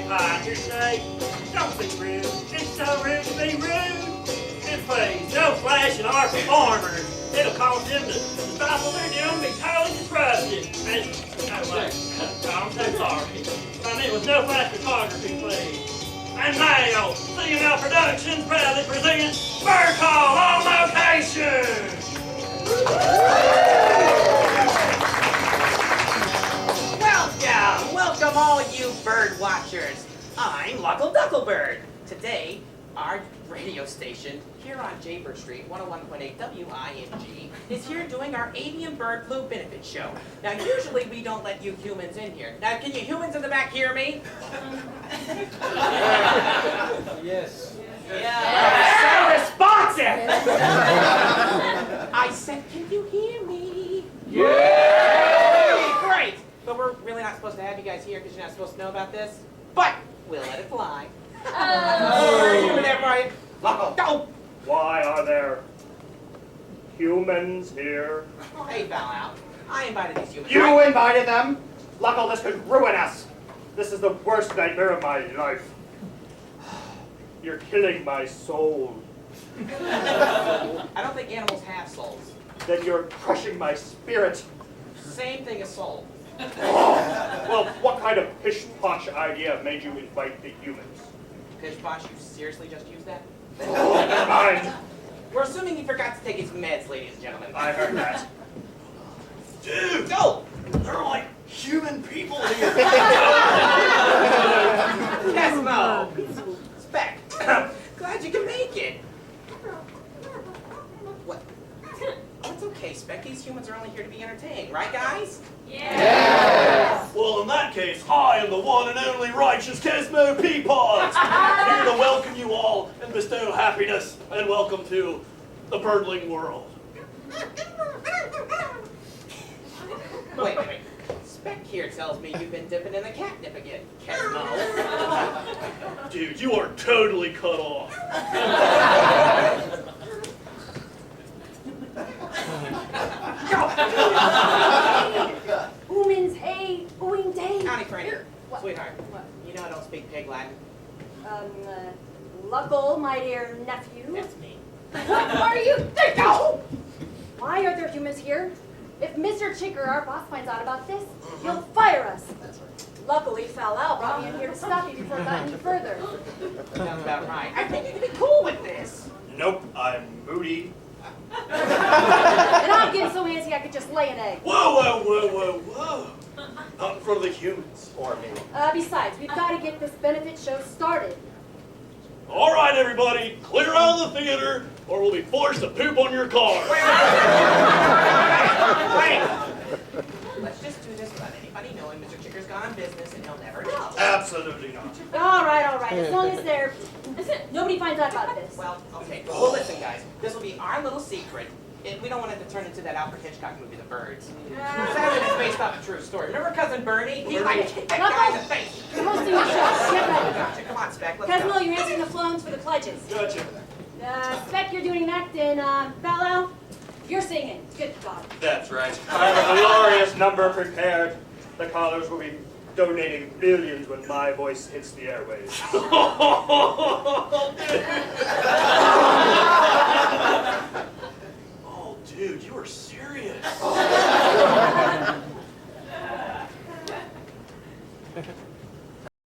pie. You say, don't be rude. It's so rude to be rude. And please, no flashing our performers. It'll cause them to stop what they're doing and be totally disrupted. And, no, wait. I'm so sorry. What I meant was no flash photography, please. And now, CML Productions proudly presents Bird Call on Location! Welcome all you bird watchers. I'm Luckl-Duckl Bird. Today, our radio station here on Jaybird Street, 101.8 W.I.N.G, is here doing our Avian Bird Flu Benefit Show. Now, usually we don't let you humans in here. Now, can you humans in the back hear me? Yes. Yeah. So responsive! I said, can you hear me? Yeah! Great! But we're really not supposed to have you guys here because you're not supposed to know about this. But we'll let it fly. Over there, Brian. Go! Why are there humans here? Oh, hey, Fowl Owl. I invited these humans. You invited them? Luckl, this could ruin us. This is the worst nightmare of my life. You're killing my soul. I don't think animals have souls. Then you're crushing my spirit. Same thing as soul. Oh, well, what kind of pish-posh idea made you invite the humans? Pish-posh, you seriously just used that? Oh, never mind. We're assuming he forgot to take his meds, ladies and gentlemen. I heard that. Dude! Go! They're like human people here. Yes, Mo. Speck. Glad you can make it. What? That's okay, Speck. These humans are only here to be entertained, right, guys? Yes! Well, in that case, I am the one and only righteous K.L.A.W Peapod, here to welcome you all and bestow happiness and welcome to the Birdling world. Wait. Speck here tells me you've been dipping in the catnip again, Mo. Dude, you are totally cut off. Humans, hey, going day. Howdy, Franny. What? Sweetheart. What? You know I don't speak pig Latin. Luckl, my dear nephew. That's me. What are you thinking? Why are there humans here? If Mr. Chicker, our boss, finds out about this, he'll fire us. That's right. Luckily, Fowl Owl brought me in here to stop you before it got any further. Sounds about right. I think you can be cool with this. Nope, I'm moody. And I'm getting so antsy I could just lay an egg. Whoa. Not in front of the humans. Or me. Besides, we've got to get this benefit show started. All right, everybody, clear out of the theater or we'll be forced to poop on your car. Wait. Let's just do this without anybody knowing Mr. Chicker's gone on business and he'll never know. Absolutely not. All right. As long as nobody finds out about this. Well, okay. Well, listen, guys. This will be our little secret. We don't want it to turn into that Alfred Hitchcock movie, The Birds. Sadly, it's based off a true story. Remember Cousin Bernie? He like kicked that guy in the face. You're hosting your show. Get ready. Gotcha. Come on, Speck. Let's Kazmo, go. you're answering the phones for the pledges. Gotcha. Speck, you're doing an act, and Fowl Owl, you're singing. Good God. That's right. I have a glorious number prepared. The callers will be donating billions when my voice hits the airwaves. Oh, dude, you are serious.